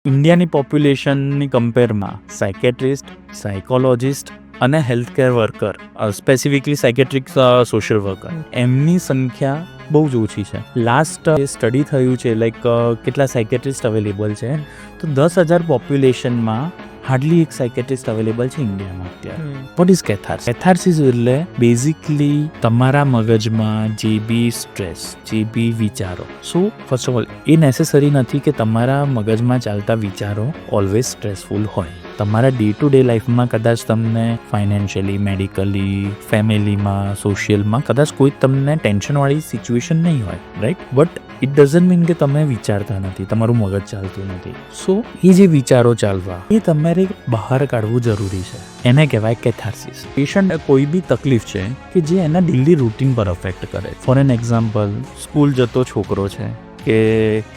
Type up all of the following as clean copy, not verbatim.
ઇન્ડિયાની પોપ્યુલેશનની કમ્પેરમાં psychiatrist, psychologist અને healthcare worker, specifically psychiatric social worker, એમની સંખ્યા બહુ જ ઓછી છે. લાસ્ટ સ્ટડી થયું છે લાઈક કેટલા સાયકેટ્રિસ્ટ અવેલેબલ છે, તો 10,000 પોપ્યુલેશનમાં હાર્ડલી એક સાયકેટ્રિસ્ટ અવેલેબલ છે ઇન્ડિયામાં અત્યારે. What is catharsis? કેથાર્સિસ એટલે બેઝિકલી તમારા મગજમાં જે બી સ્ટ્રેસ, જે બી વિચારો, સો ફર્સ્ટ ઓફ ઓલ એ નેસેસરી નથી કે તમારા મગજમાં ચાલતા વિચારો ઓલવેઝ સ્ટ્રેસફુલ હોય. તમારા ડે ટુ ડે લાઈફમાં કદાચ તમને ફાઇનાન્શિયલી, મેડિકલી, ફેમિલીમાં, સોશિયલમાં કદાચ કોઈ તમને ટેન્શનવાળી સિચ્યુએશન નહીં હોય, right? But it doesn't mean કે તમે વિચારતા નથી, તમારું મગજ ચાલતું નથી. સો એ જે વિચારો ચાલવા એ તમારે બહાર કાઢવું જરૂરી છે. એને કહેવાય કેથાર્સિસ. પેશન્ટ કોઈ બી તકલીફ છે કે જે એના ડેલી રૂટીન પર અફેક્ટ કરે. ફોર એન એક્ઝામ્પલ, સ્કૂલ જતો છોકરો છે કે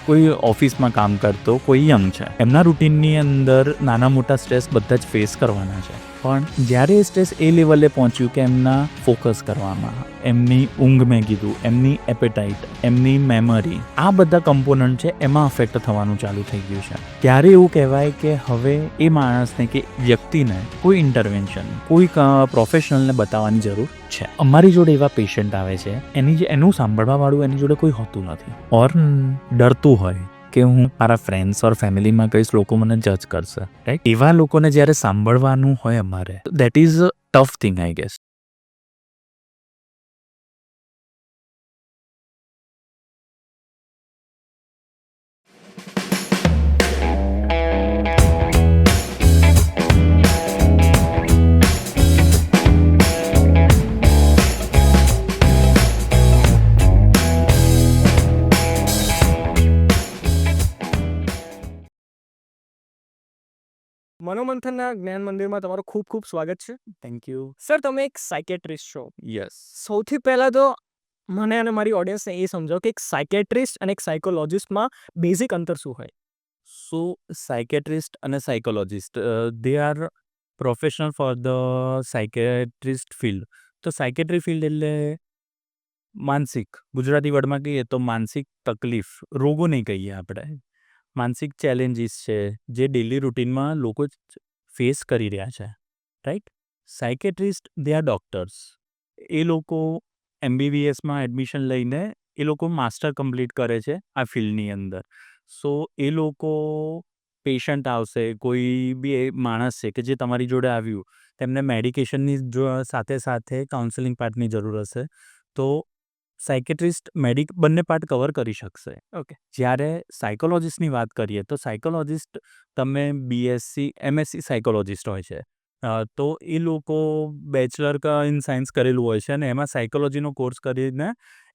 કોઈ ઓફિસમાં કામ કરતો કોઈ યંગ છે, એમના રૂટીનની અંદર નાના મોટા સ્ટ્રેસ બધા જ ફેસ કરવાના છે. પણ જ્યારે એ સ્ટ્રેસ એ લેવલે પહોંચ્યું કે એમના ફોકસ કરવામાં, એમની ઊંઘ, મેં કીધું, એમની એપેટાઇટ, એમની મેમરી, આ બધા કમ્પોનન્ટ છે એમાં અફેક્ટ થવાનું ચાલુ થઈ ગયું છે. ત્યારે એવું કહેવાય કે હવે એ માણસને કે વ્યક્તિને કોઈ ઇન્ટરવેન્શન, કોઈ પ્રોફેશનલને બતાવવાની જરૂર છે. અમારી જોડે એવા પેશન્ટ આવે છે એનું સાંભળવાવાળું એની જોડે કોઈ હોતું નથી, ઓર ડરતું હોય કે હું મારા ફ્રેન્ડ્સ ઓર ફેમિલીમાં કહીશ, લોકો મને જજ કરશે, રાઈટ? એવા લોકોને જ્યારે સાંભળવાનું હોય અમારે, that is a tough thing, I guess. મનોમંથનના જ્ઞાન મંદિરમાં તમારું ખૂબ ખૂબ સ્વાગત છે. Thank you. સર, તમે એક સાયકેટ્રિસ્ટ છો. યસ. સૌથી પહેલાં તો મને અને મારી ઓડિયન્સને એ સમજાવો કે એક સાયકેટ્રિસ્ટ અને એક સાયકોલોજિસ્ટમાં બેઝિક અંતર શું હોય? સો સાયકેટ્રિસ્ટ અને psychologist, they are professional for the psychiatrist field. તો સાયકેટ્રી ફિલ્ડ એટલે માનસિક, ગુજરાતી વર્ડમાં કહીએ તો માનસિક તકલીફ, રોગો નહીં કહીએ આપણે, માનસિક ચેલેન્જીસ છે જે ડેલી રૂટીનમાં લોકો ફેસ કરી રહ્યા છે, right? Psychiatrist, they are doctors. એ લોકો MBBSમાં એડમિશન લઈને એ લોકો માસ્ટર કમ્પ્લીટ કરે છે આ ફિલ્ડની અંદર. સો એ લોકો પેશન્ટ આવશે, કોઈ બી એ માણસ છે કે જે તમારી જોડે આવ્યું, તેમને મેડિકેશનની સાથે સાથે કાઉન્સેલિંગ પાર્ટની જરૂર હશે, તો સાયકેટ્રિસ્ટ બંને પાર્ટ કવર કરી શકશે. ઓકે. જ્યારે સાયકોલોજિસ્ટની વાત કરીએ તો સાયકોલોજિસ્ટ, તમે BSc MSc સાયકોલોજિસ્ટ હોય છે, તો એ લોકો બેચલર ઇન સાયન્સ કરેલું હોય છે અને એમાં સાયકોલોજીનો કોર્સ કરીને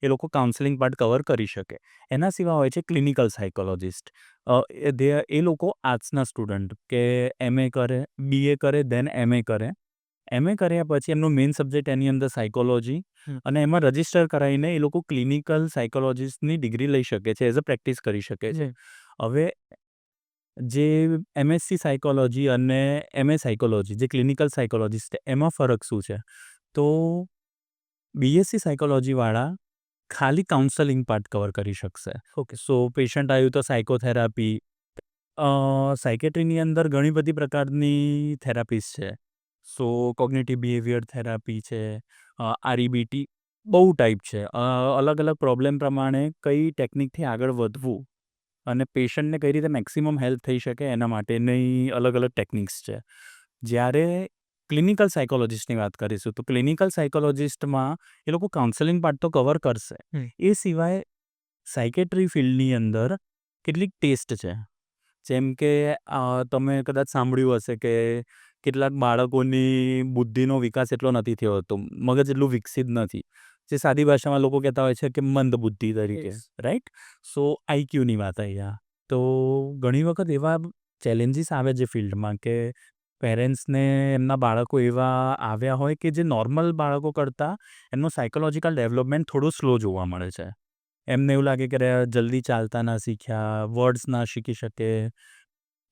એ લોકો કાઉન્સેલિંગ પાર્ટ કવર કરી શકે. એના સિવાય હોય છે ક્લિનિકલ સાયકોલોજિસ્ટ. એ લોકો આર્ટ્સના સ્ટુડન્ટ કે MA કરે, BA કરે, દેન MA કરે. MA કર્યા પછી એમનો મેઇન સબ્જેક્ટ એની અંદર સાયકોલોજી, અને એમાં રજિસ્ટર કરાવીને એ લોકો ક્લિનિકલ સાયકોલોજિસ્ટની ડિગ્રી લઈ શકે છે, એઝ અ પ્રેક્ટિસ કરી શકે છે. હવે જે MSc સાયકોલોજી અને MA સાયકોલોજી, જે ક્લિનિકલ સાયકોલોજીસ્ટ, એમાં ફરક શું છે? તો BSc સાયકોલોજીવાળા ખાલી કાઉન્સેલિંગ પાર્ટ કવર કરી શકશે. ઓકે. સો પેશન્ટ આવ્યું તો સાયકોથેરાપી, સાયકેટ્રીની અંદર ઘણી બધી પ્રકારની થેરાપીસ છે. સો કોગ્નિટિવ બિહેવિયર થેરાપી છે, REBT, બહુ ટાઈપ છે. અલગ અલગ પ્રોબ્લેમ પ્રમાણે કઈ ટેકનિકથી આગળ વધવું અને પેશન્ટને કઈ રીતે મેક્સિમમ હેલ્પ થઈ શકે એના માટેની અલગ અલગ ટેકનિક્સ છે. જ્યારે ક્લિનિકલ સાયકોલોજિસ્ટની વાત કરીશું તો ક્લિનિકલ સાયકોલોજિસ્ટમાં એ લોકો કાઉન્સેલિંગ પાર્ટ તો કવર કરશે. એ સિવાય સાયકેટ્રી ફિલ્ડની અંદર કેટલીક ટેસ્ટ છે, જેમ કે તમે કદાચ સાંભળ્યું હશે કે કેટલાક બાળકોની બુદ્ધિનો વિકાસ એટલો નથી થયો હતો, મગજ એટલું વિકસિત નથી, જે સાદી ભાષામાં લોકો કહેતા હોય છે કે મંદ બુદ્ધિ તરીકે, રાઈટ? સો IQની વાત અહીંયા. તો ઘણી વખત એવા ચેલેન્જીસ આવે છે ફિલ્ડમાં કે પેરેન્ટ્સને એમના બાળકો એવા આવ્યા હોય કે જે નોર્મલ બાળકો કરતાં એમનું સાયકોલોજીકલ ડેવલપમેન્ટ થોડું સ્લો જોવા મળે છે. એમને એવું લાગે કે જલ્દી ચાલતા ના શીખ્યા, વર્ડ્સ ના શીખી શકે.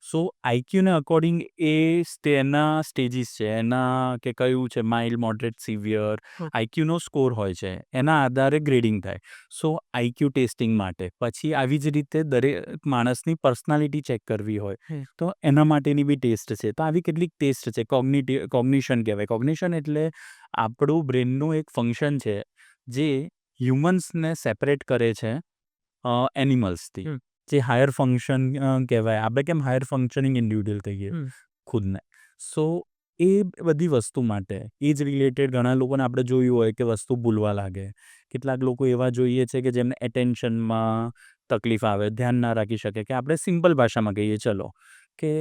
સો આઈક્યુને અકોર્ડિંગ એ એના સ્ટેજીસ છે, એના કે કયું છે માઇલ્ડ, મોડરેટ, સિવિયર હમ. આઈક્યુનો સ્કોર હોય છે, એના આધારે ગ્રેડિંગ થાય. સો આઈક્યુ ટેસ્ટિંગ માટે પછી આવી જ રીતે દરેક માણસની પર્સનાલિટી ચેક કરવી હોય હમ. તો એના માટેની બી ટેસ્ટ છે. તો આવી કેટલીક ટેસ્ટ છે. કોગ્નિશન કહેવાય. કોગ્નિશન એટલે આપણું બ્રેનનું એક ફંક્શન છે જે હ્યુમન્સને સેપરેટ કરે છે એનિમલ્સથી. હમ. જે હાયર ફંક્શન કહેવાય. આપણે કેમ હાયર ફંક્શનિંગ ઇન્ડિવિડ્યુઅલ કહીએ હમ. ખુદને. સો એ બધી વસ્તુ માટે એ જ રિલેટેડ ઘણા લોકોને આપણે જોયું હોય કે વસ્તુ ભૂલવા લાગે. કેટલાક લોકો એવા જોઈએ છે કે જેમને એટેન્શનમાં તકલીફ આવે, ધ્યાન ના રાખી શકે. કે આપણે સિમ્પલ ભાષામાં કહીએ ચલો કે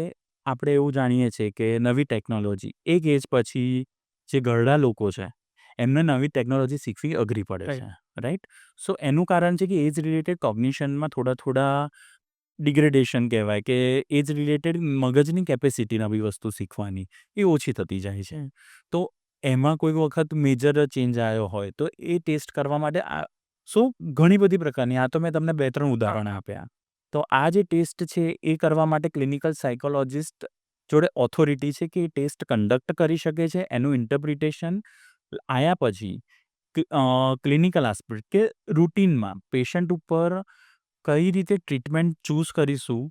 આપણે એવું જાણીએ છીએ કે નવી ટેકનોલોજી એક એજ પછી જે ઘરડા લોકો છે એમને નવી ટેકનોલોજી શીખવી અઘરી પડે છે. રાઈટ? સો એનું કારણ છે કે એજ રિલેટેડ કોગ્નિશનમાં થોડા ડિગ્રેડેશન કહેવાય કે એજ રિલેટેડ મગજની કેપેસિટી નવી વસ્તુ શીખવાની એ ઓછી થતી જાય છે. તો એમાં કોઈ વખત મેજર ચેન્જ આવ્યો હોય તો એ ટેસ્ટ કરવા માટે ઘણી બધી પ્રકારની, આ તો મેં તમને 2-3 ઉદાહરણ આપ્યા. તો આ જે ટેસ્ટ છે એ કરવા માટે ક્લિનિકલ સાયકોલોજિસ્ટ જોડે ઓથોરિટી છે કે એ ટેસ્ટ કન્ડક્ટ કરી શકે છે. એનું ઇન્ટરપ્રિટેશન આયા પછી ક્લિનિકલ આસ્પેક્ટ કે રૂટીનમાં પેશન્ટ ઉપર કઈ રીતે ટ્રીટમેન્ટ ચૂઝ કરીશું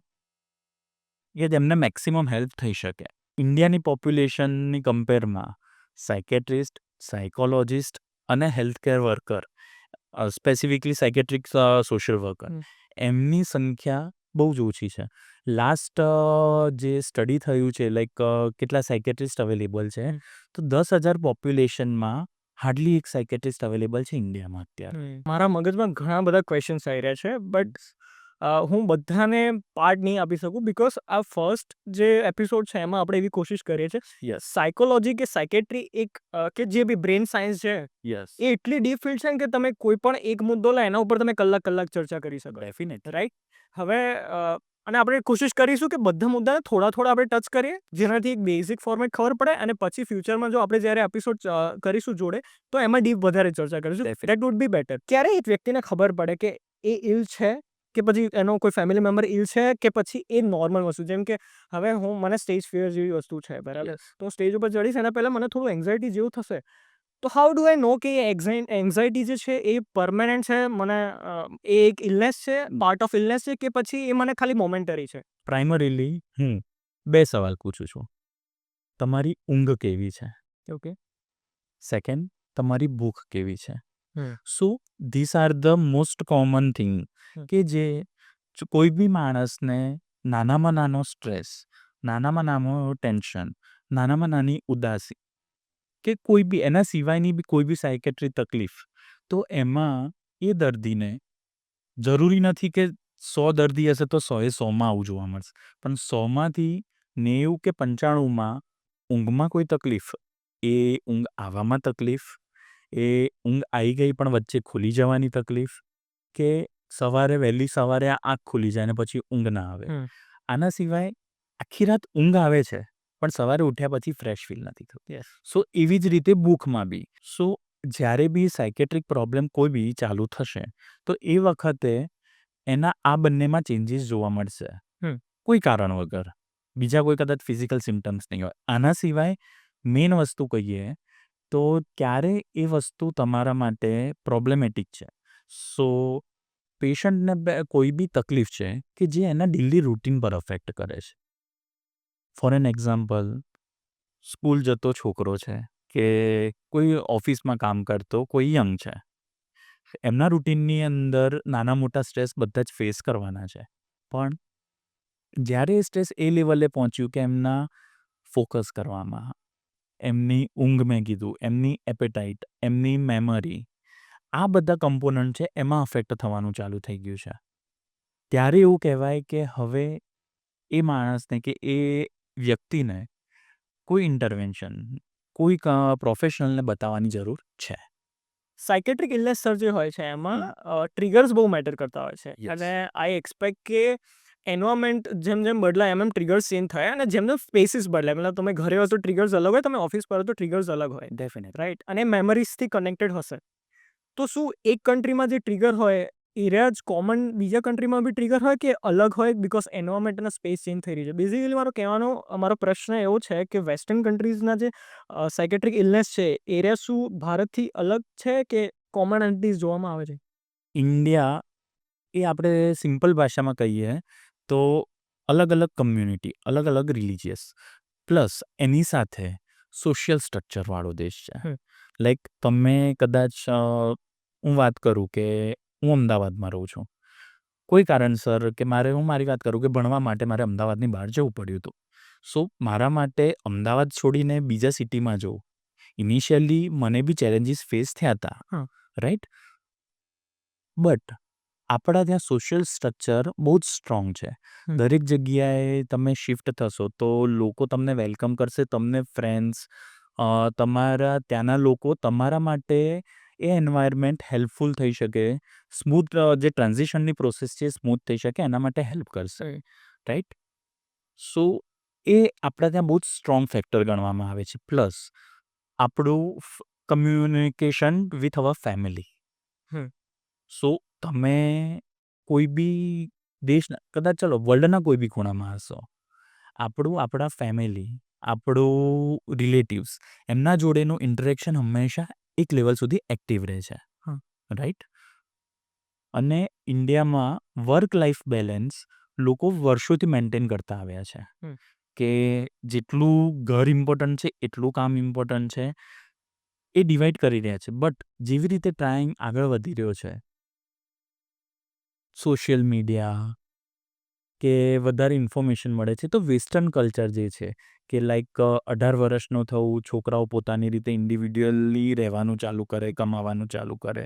કે જેમને મેક્સિમમ હેલ્પ થઈ શકે. ઇન્ડિયાની પોપ્યુલેશનની કમ્પેરમાં સાયકેટ્રિસ્ટ, સાયકોલોજિસ્ટ અને healthcare worker, specifically psychiatric social worker, એમની સંખ્યા બહુ જ ઓછી છે. લાસ્ટ જે સ્ટડી થયું છે લાઈક કેટલા સાયકેટ્રિસ્ટ અવેલેબલ છે તો 10,000 પોપ્યુલેશનમાં હાર્ડલી એક સાયકેટ્રિસ્ટ અવેલેબલ છે ઇન્ડિયામાં અત્યારે. મારા મગજમાં ઘણા બધા ક્વેશ્ચન્સ આવી રહ્યા છે બટ હું બધાને પાર્ટ નહીં આપી શકું બિકોઝ આ ફર્સ્ટ જે એપિસોડ છે એમાં આપણે એવી કોશિશ કરીએ છીએ. યસ સાયકોલોજી કે સાયકેટ્રી એક કે જે બી બ્રેન સાયન્સ છે યસ એ એટલી ડીપ ફિલ્ડ છે ને કે તમે કોઈ પણ એક મુદ્દો લો એના ઉપર તમે કલાક ચર્ચા કરી શકો. ડેફિનેટ. રાઈટ? હવે અને આપણે કોશિશ કરીશું કે બધા મુદ્દાને થોડા આપણે ટચ કરીએ જેનાથી એક બેઝિક ફોર્મેટ ખબર પડે અને પછી ફ્યુચરમાં જો આપણે જ્યારે એપિસોડ કરીશું જોડે તો એમાં ડીપ વધારે ચર્ચા કરીશું. Definitely. That would be better. ક્યારે એક વ્યક્તિને ખબર પડે કે એ ઇલ છે કે પછી એનો કોઈ ફેમિલી મેમ્બર ઇલ છે કે પછી એ નોર્મલ વસ્તુ, જેમ કે હવે મને સ્ટેજ ફિયર જેવી વસ્તુ છે બરાબર, Yes. તો સ્ટેજ ઉપર ચડીશ એના પહેલા મને થોડું એન્ઝાયટી જેવું થશે. તો હાઉ ડુ આઈ નો કે એન્ઝાયટી જે છે એ પરમાનન્ટ છે, મને એ એક ઇલનેસ છે, પાર્ટ ઓફ ઇલનેસ છે કે પછી એ મને ખાલી મોમેન્ટરી છે? પ્રાઇમરીલી હું 2 સવાલ પૂછું છું. તમારી ઊંઘ કેવી છે? ઓકે. સેકન્ડ, તમારી ભૂખ કેવી છે? Hmm. So these are the most common thing કે જે કોઈ બી માણસને નાનામાં નાનો સ્ટ્રેસ, નાનામાં નાનો ટેન્શન, નાનામાં નાની ઉદાસી કે કોઈ બી એના સિવાયની બી કોઈ બી સાયકેટ્રી તકલીફ, તો એમાં એ દર્દીને જરૂરી નથી કે 100 દર્દી હશે તો 100એ 100માં આવું જોવા મળશે. પણ 100માંથી 90 કે 95માં ઊંઘમાં કોઈ તકલીફ, એ ઊંઘ આવવામાં તકલીફ, એ ઊંઘ આવી ગઈ પણ વચ્ચે ખુલી જવાની તકલીફ, કે વહેલી સવારે આંખ ખુલી જાય અને પછી ઊંઘ ના આવે. આના સિવાય આખી રાત ઊંઘ આવે છે પણ સવારે ઉઠ્યા પછી ફ્રેશ ફીલ નથી થતું. સો એવી જ રીતે ભૂખમાં બી. સો જ્યારે બી સાયકેટ્રિક પ્રોબ્લેમ કોઈ બી ચાલુ થશે તો એ વખતે એના આ બંનેમાં ચેન્જીસ જોવા મળશે. કોઈ કારણ વગર. બીજા કોઈ કદાચ ફિઝિકલ સિમ્ટમ્સ નહીં હોય. આના સિવાય મેઇન વસ્તુ કહીએ તો ક્યારે એ વસ્તુ તમારા માટે પ્રોબ્લેમેટિક છે. સો પેશન્ટને કોઈ બી તકલીફ છે કે જે એના ડેલી રૂટીન પર અફેક્ટ કરે છે. ફોર એન એક્ઝામ્પલ, સ્કૂલ જતો છોકરો છે કે કોઈ ઓફિસમાં કામ કરતો કોઈ યંગ છે. એમના રૂટીનની અંદર નાના મોટા સ્ટ્રેસ બધા જ ફેસ કરવાના છે. પણ જ્યારે એ સ્ટ્રેસ એ લેવલે પહોંચ્યું કે એમના ફોકસ કરવામાં, એમની ઊંઘ મેં કીધું, એમની એપેટાઇટ, એમની મેમરી, આ બધા કમ્પોનન્ટ છે એમાં અફેક્ટ થવાનું ચાલુ થઈ ગયું છે. ત્યારે એવું કહેવાય કે હવે એ માણસને કે એ વ્યક્તિને કોઈ ઇન્ટરવેન્શન, કોઈ પ્રોફેશનલને બતાવવાની જરૂર છે. સાયકેટ્રિક ઇલનેસ સર જે હોય છે એમાં ટ્રિગર્સ બહુ મેટર કરતા હોય છે. Yes. અને આઈ એક્સપેક્ટ કે એન્વાયરમેન્ટ જેમ બદલાય એમ ટ્રિગર્સ ચેન્જ થાય અને જેમ સ્પેસીસ બદલાય, મતલબ તમે ઘરે હો તો ટ્રિગર્સ અલગ હોય, તમે ઓફિસ પર હો તો ટ્રિગર્સ અલગ હોય. ડેફિનેટ. રાઈટ? અને મેમરીઝથી કનેક્ટેડ હશે. તો શું એક કન્ટ્રીમાં જે ટ્રિગર હોય એરિયા જ કોમન બીજા કન્ટ્રીમાં બી ટ્રિગર હોય કે અલગ હોય બિકોઝ એન્વાયરમેન્ટ અને સ્પેસ ચેન્જ થઈ રહી છે. બેઝિકલી મારો પ્રશ્ન એવો છે કે વેસ્ટર્ન કન્ટ્રીઝના જે સાયકેટ્રિક ઇલનેસ છે એરિયા શું ભારતથી અલગ છે કે કોમન એન્ટિટીઝ જોવામાં આવે છે? ઇન્ડિયા એ આપણે સિમ્પલ ભાષામાં કહીએ તો અલગ અલગ કમ્યુનિટી, અલગ અલગ રિલિજિયસ, પ્લસ એની સાથે સોશિયલ સ્ટ્રક્ચરવાળો દેશ છે. હમ. લાઈક તમે કદાચ હું વાત કરું કે હું અમદાવાદમાં રહું છું. કોઈ કારણસર કે હું મારી વાત કરું કે ભણવા માટે મારે અમદાવાદની બહાર જવું પડ્યું હતું. સો મારા માટે અમદાવાદ છોડીને બીજા સિટીમાં જવું, ઇનિશિયલી મને બી ચેલેન્જીસ ફેસ થયા હતા, હા. રાઈટ? બટ આપણા ત્યાં સોશિયલ સ્ટ્રક્ચર બહુ જ સ્ટ્રોંગ છે. હમ. દરેક જગ્યાએ તમે શિફ્ટ થશો તો લોકો તમને વેલકમ કરશે, તમને ફ્રેન્ડ્સ, તમારા ત્યાંના લોકો તમારા માટે એ એન્વાયરમેન્ટ હેલ્પફુલ થઈ શકે, સ્મૂથ જે ટ્રાન્ઝિશનની પ્રોસેસ છે સ્મૂથ થઈ શકે એના માટે હેલ્પ કરશે, રાઈટ? સો એ આપણા ત્યાં બહુ જ સ્ટ્રોંગ ફેક્ટર ગણવામાં આવે છે. પ્લસ આપણું કમ્યુનિકેશન વિથ અવર ફેમિલી. હમ. સો તમે કોઈ બી દેશના, કદાચ ચલો વર્લ્ડના કોઈ બી ખૂણામાં હશો, આપણા ફેમિલી, આપણું રિલેટિવ્સ, એમના જોડેનું ઇન્ટરેક્શન હંમેશા એક લેવલ સુધી એક્ટિવ રહે છે, હા. રાઈટ? અને ઇન્ડિયામાં વર્ક લાઈફ બેલેન્સ લોકો વર્ષોથી મેન્ટેન કરતા આવ્યા છે હમ. કે જેટલું ઘર ઇમ્પોર્ટન્ટ છે એટલું કામ ઇમ્પોર્ટન્ટ છે, એ ડિવાઈડ કરી રહ્યા છે. બટ જેવી રીતે ટાઈમ આગળ વધી રહ્યો છે, સોશિયલ મીડિયા કે વધારે ઇન્ફોર્મેશન મળે છે, તો વેસ્ટર્ન કલ્ચર જે છે કે લાઈક 18 વર્ષનો થવું, છોકરાઓ પોતાની રીતે ઇન્ડિવિડ્યુઅલી રહેવાનું ચાલુ કરે, કમાવાનું ચાલુ કરે,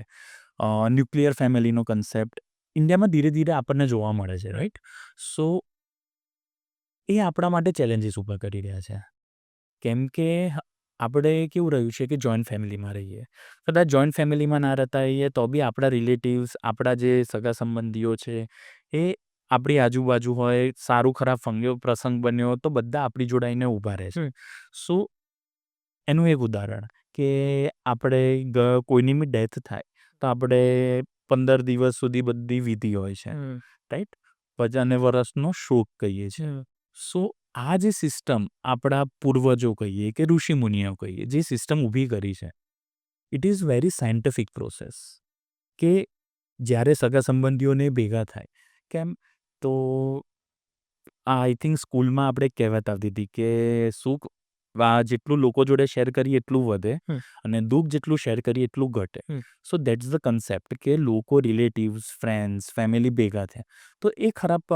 ન્યુક્લિયર ફેમિલીનો કન્સેપ્ટ ઇન્ડિયામાં ધીરે ધીરે આપણને જોવા મળે છે, રાઈટ? સો એ આપણા માટે ચેલેન્જીસ ઊભા કરી રહ્યા છે. કેમ કે આપણે કેવું રહ્યું છે કે જોઈન્ટ ફેમિલીમાં રહીએ. કદાચ જોઈન્ટ ફેમિલીમાં ના રહેતા હોઈએ તો બી આપણા રિલેટિવ્સ, આપણા જે સગા સંબંધીઓ છે એ આપણી આજુબાજુ હોય, સારું ખરાબ પ્રસંગ બન્યો તો બધા આપણી જોડે આવીને ઊભા રહે છે. સો એનું એક ઉદાહરણ કે આપણે કોઈની બી ડેથ થાય તો આપણે 15 દિવસ સુધી બધી વિધિ હોય છે, રાઈટ? પછી અને વર્ષનો શોક કહીએ છીએ. સો આ જે સિસ્ટમ આપણા પૂર્વજો કહીએ કે ઋષિમુનિઓ કહીએ, જે સિસ્ટમ ઊભી કરી છે, it is very scientific process કે જ્યારે સગા સંબંધીઓને ભેગા થાય, કેમ તો આઈ થિંક સ્કૂલમાં આપણે કહેવત આવતી હતી કે સુખ જેટલું લોકો જોડે શેર કરીએ એટલું વધે અને દુઃખ જેટલું શેર કરીએ એટલું ઘટે. સો દેટ્સ ધ કન્સેપ્ટ કે લોકો, રિલેટિવ્સ, ફ્રેન્ડ્સ, ફેમિલી ભેગા થાય તો એ ખરાબ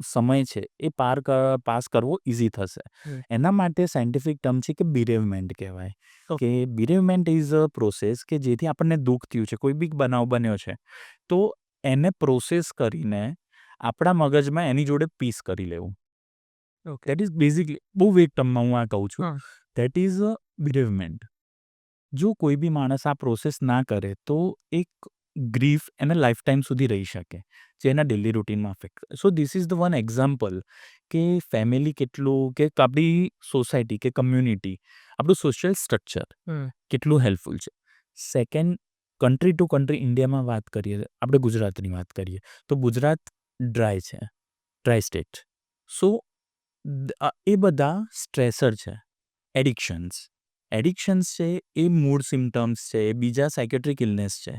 સમય છે એ પાસ કરવો ઇઝી થશે. એના માટે સાયન્ટિફિક ટર્મ છે કે બિરેવમેન્ટ કહેવાય. કે બિરેવમેન્ટ ઇઝ અ પ્રોસેસ કે જેથી આપણને દુઃખ થયું છે, કોઈ બી બનાવ બન્યો છે, તો એને પ્રોસેસ કરીને આપણા મગજમાં એની જોડે પીસ કરી લેવું. દેટ ઇઝ બેઝિકલી, બહુ વેગ ટર્મમાં હું આ કહું છું, દેટ ઇઝ બિરેવમેન્ટ. જો કોઈ બી માણસ આ પ્રોસેસ ના કરે તો એક ગ્રીફ એને લાઈફ ટાઈમ સુધી રહી શકે, જે એના ડેલી રૂટીનમાં અફેક્ટ કરે. સો this is the one example કે ફેમિલી કેટલું, કે આપણી સોસાયટી કે કમ્યુનિટી, આપણું સોશિયલ સ્ટ્રક્ચર કેટલું હેલ્પફુલ છે. સેકન્ડ, કન્ટ્રી ટુ કન્ટ્રી ઇન્ડિયામાં વાત કરીએ, આપણે ગુજરાતની વાત કરીએ તો ગુજરાત ડ્રાય છે, ડ્રાય સ્ટેટ. સો એ બધા સ્ટ્રેસર છે. એડિક્શન્સ છે એ મૂડ સિમ્ટમ્સ છે, એ બીજા સાયકેટ્રિક ઇલનેસ છે.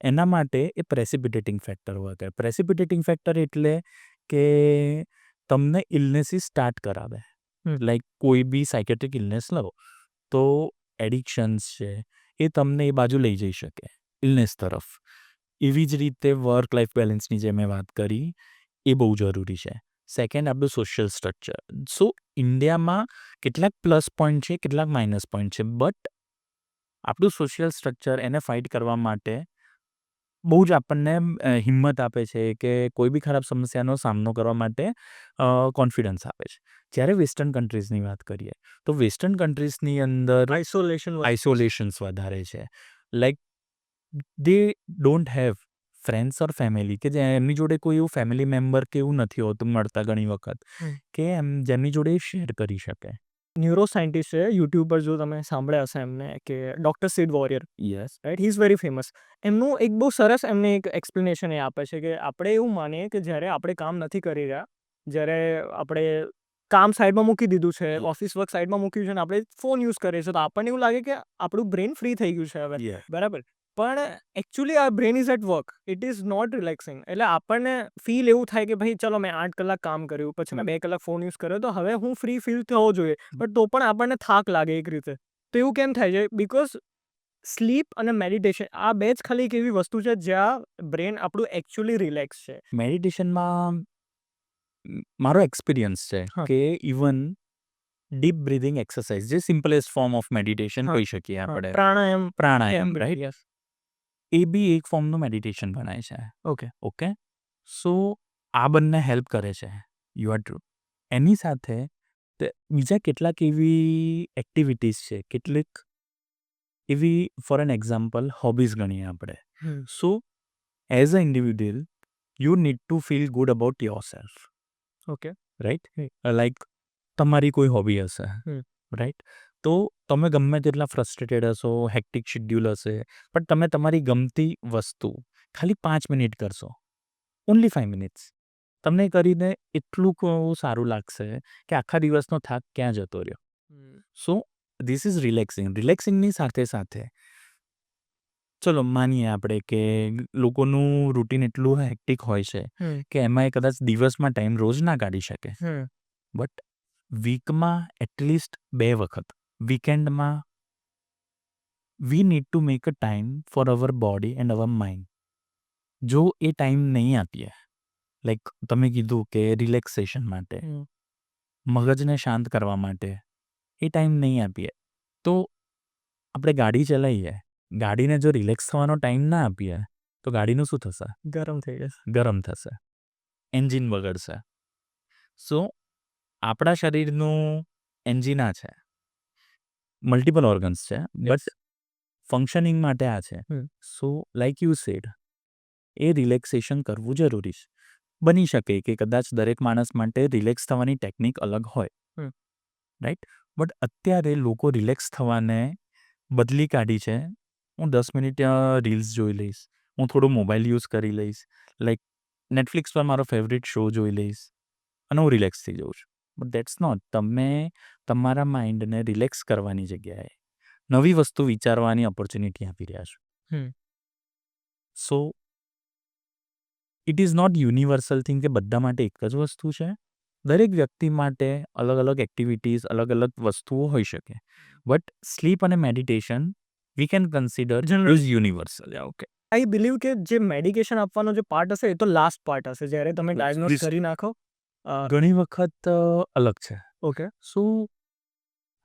એના માટે એ પ્રેસિપિટેટિંગ ફેક્ટર હોય. પ્રેસિપિટેટિંગ ફેક્ટર એટલે કે તમને ઇલનેસીસ સ્ટાર્ટ કરાવે. લાઈક કોઈ બી સાયકેટ્રિક ઇલનેસ લો તો એડિક્શન્સ છે એ તમને એ બાજુ લઈ જઈ શકે, ઇલનેસ તરફ. એવી જ રીતે વર્ક લાઈફ બેલેન્સની જે મેં વાત કરી એ બહુ જરૂરી છે. સેકન્ડ, આપણું સોશિયલ સ્ટ્રક્ચર. સો ઇન્ડિયામાં કેટલાક પ્લસ પોઈન્ટ છે, કેટલાક માઇનસ પોઈન્ટ છે, બટ આપણું સોશિયલ સ્ટ્રક્ચર એને ફાઇટ કરવા માટે બહુ જ આપણને હિંમત આપે છે કે કોઈ બી ખરાબ સમસ્યાનો સામનો કરવા માટે કોન્ફિડન્સ આપે છે. જ્યારે વેસ્ટર્ન કન્ટ્રીઝની વાત કરીએ તો વેસ્ટર્ન કન્ટ્રીઝની અંદર આઇસોલેશન્સ વધારે છે. Like they don't have friends or family, કે એમની જોડે કોઈ એવું ફેમિલી મેમ્બર કે એવું નથી હોતું મળતા ઘણી વખત, કે જેમની જોડે શેર કરી શકે. ન્યુરો સાયન્ટિસ્ટ છે યુટ્યુબ પર, જો તમે સાંભળ્યા હશે એમને, કે doctor Sid warrior, yes. Right, he is very famous. એમનું એક બહુ સરસ એમને એક એક્સપ્લેનેશન એ આપે છે કે આપણે એવું માનીએ કે જ્યારે આપણે કામ નથી કરી રહ્યા, જ્યારે આપણે કામ સાઈડમાં મૂકી દીધું છે, ઓફિસ વર્ક સાઈડમાં મૂક્યું છે, ને આપણે ફોન યુઝ કરીએ છીએ, તો આપણને એવું લાગે કે આપણું બ્રેન ફ્રી થઈ ગયું છે હવે, યસ. બરાબર. પણ એકચ્યુઅલી આ brain is at work, it is not relaxing. એટલે આપણને ફીલ એવું થાય કે ભાઈ ચલો મેં 8 કલાક કામ કર્યું, પછી મેં 2 કલાક ફોન યુઝ કર્યો, તો હવે હું ફ્રી ફીલ થવો જોઈએ, પણ તો પણ આપણને થાક લાગે એક રીતે. તો એવું કેમ થાય છે? બિકોઝ સ્લીપ અને મેડિટેશન આ બે જ ખાલી એક એવી વસ્તુ છે જ્યાં બ્રેન આપણું એકચ્યુઅલી રિલેક્સ છે. મેડિટેશનમાં મારો એક્સપિરિયન્સ છે હા. કે ઇવન ડીપ બ્રીધિંગ એક્સરસાઇઝ, જે સિમ્પલેસ્ટ ફોર્મ ઓફ મેડિટેશન હા. કહી શકીએ આપણે, પ્રાણાયામ, પ્રાણાયામ, એમ, રાઈટ, યસ. એ બી એક ફોર્મનું મેડિટેશન ગણાય છે. ઓકે. ઓકે, સો આ બંને હેલ્પ કરે છે, યુ આર ટ્રુ. એની સાથે બીજા કેટલાક એવી એક્ટિવિટીઝ છે, કેટલીક એવી, ફોર એન એક્ઝામ્પલ હોબીઝ ગણીએ આપણે. સો as a individual you need to feel good about your self, okay. Right. Like તમારી કોઈ હોબી હશે, રાઈટ, તો તમે ગમે તેટલા ફ્રસ્ટ્રેટેડ હશો, હેક્ટિક શેડ્યુલ હશે, પણ તમે તમારી ગમતી વસ્તુ ખાલી 5 મિનિટ કરશો, ઓનલી 5 મિનિટ્સ, તમને કરીને એટલું સારું લાગશે કે આખા દિવસનો થાક ક્યાં જતો રહ્યો. So this is relaxing. રિલેક્સિંગની સાથે સાથે ચલો માનીએ આપણે કે લોકોનું રૂટીન એટલું હેક્ટિક હોય છે કે એમાં એ કદાચ દિવસમાં ટાઈમ રોજ ના કાઢી શકે, બટ વીકમાં એટલીસ્ટ 2 વખત, વીકેન્ડમાં we need to make a time for our body and our mind. જો એ ટાઈમ નહીં આપીએ, લાઈક તમે કીધું કે રિલેક્સેશન માટે, મગજને શાંત કરવા માટે એ ટાઈમ નહીં આપીએ, તો આપણે ગાડી ચલાવીએ, ગાડીને જો રિલેક્સ થવાનો ટાઈમ ના આપીએ તો ગાડીનું શું થશે? ગરમ થઈ જશે. ગરમ થશે, એન્જિન બગડશે. સો આપણા શરીરનું એન્જિન આ છે, મલ્ટિપલ ઓર્ગન્સ છે, બટ ફંક્શનિંગ માટે આ છે. સો like you sad, A relaxation કરવું જરૂરી છે. બની શકે કે કદાચ દરેક માણસ માટે રિલેક્સ થવાની ટેકનિક અલગ હોય, રાઈટ, બટ અત્યારે લોકો રિલેક્સ થવાને બદલી કાઢી છે. હું 10 મિનિટ રીલ્સ જોઈ લઈશ, હું થોડો મોબાઈલ યુઝ કરી લઈશ, લાઈક નેટફ્લિક્સ પર મારો ફેવરિટ શો જોઈ લઈશ અને હું રિલેક્સ થઈ જાઉં છું. But that's not. તમે તમારા માઇન્ડને રિલેક્સ કરવાની જગ્યાએ નવી વસ્તુ વિચારવાની ઓપોર્ચ્યુનિટી આપી રહ્યા છો. So it is not universal thing કે બધા માટે એક જ વસ્તુ છે. દરેક વ્યક્તિ માટે અલગ અલગ એક્ટિવિટીઝ, અલગ અલગ વસ્તુઓ હોઈ શકે, બટ સ્લીપ અને meditation we can consider is universal. Okay, I believe કે જે મેડિકેશન આપવાનો જે પાર્ટ હશે એ તો લાસ્ટ પાર્ટ હશે, જ્યારે તમે ડાયગ્નોઝ કરી નાખો. ઘણી વખત અલગ છે. ઓકે. સો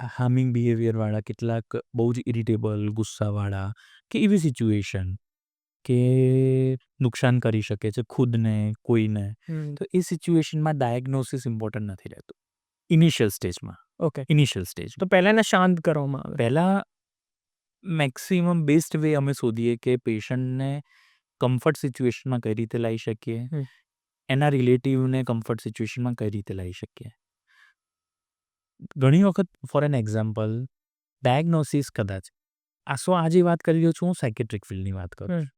હાર્મિંગ બિહેવિયરવાળા, કેટલાક બહુ જ ઇરિટેબલ, ગુસ્સાવાળા, કે એવી સિચ્યુએશન કે નુકસાન કરી શકે છે ખુદને, કોઈને, તો એ સિચ્યુએશનમાં ડાયગ્નોસિસ ઇમ્પોર્ટન્ટ નથી રહેતું ઇનિશિયલ સ્ટેજમાં. ઓકે. ઇનિશિયલ સ્ટેજ તો પહેલા એને શાંત કરવામાં આવે. પહેલાં મેક્સિમમ બેસ્ટ વે અમે શોધીએ કે પેશન્ટને કમ્ફર્ટ સિચ્યુએશનમાં કઈ રીતે લાવી શકીએ, એના રિલેટિવને કમ્ફર્ટ સિચ્યુએશનમાં કઈ રીતે લાવી શકીએ. ઘણી વખત ફોર એન એક્ઝામ્પલ ડાયગ્નોસિસ કદાચ આજે વાત કરી રહ્યો છું, હું સાયકેટ્રિક ફિલ્ડની વાત કરું છું.